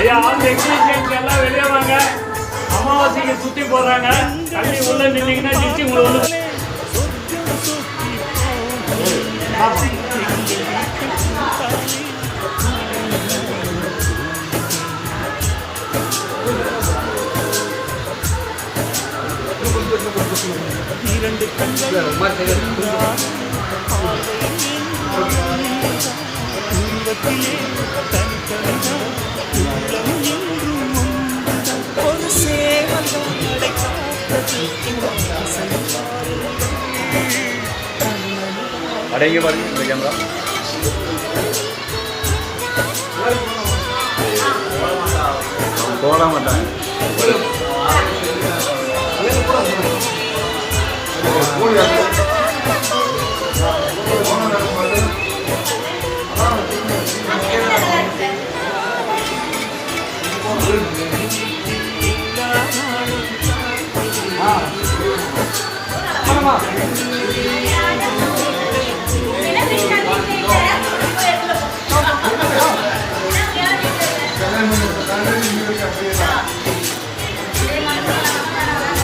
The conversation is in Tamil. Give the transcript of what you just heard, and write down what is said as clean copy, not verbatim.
ஐயா ஆல் டெக்னீஷியன்ஸ் எல்லாம் வெளியே வாங்க. அமாவாசைக்கு சுற்றி போடுறாங்க. தண்ணி உள்ள நின்னீங்கன்னா நிச்சு உங்களை ஒன்று இரண்டு கண்கள் ஒரு அடங்கி பாருங்க இந்த கேமரா போட மாட்டாங்க.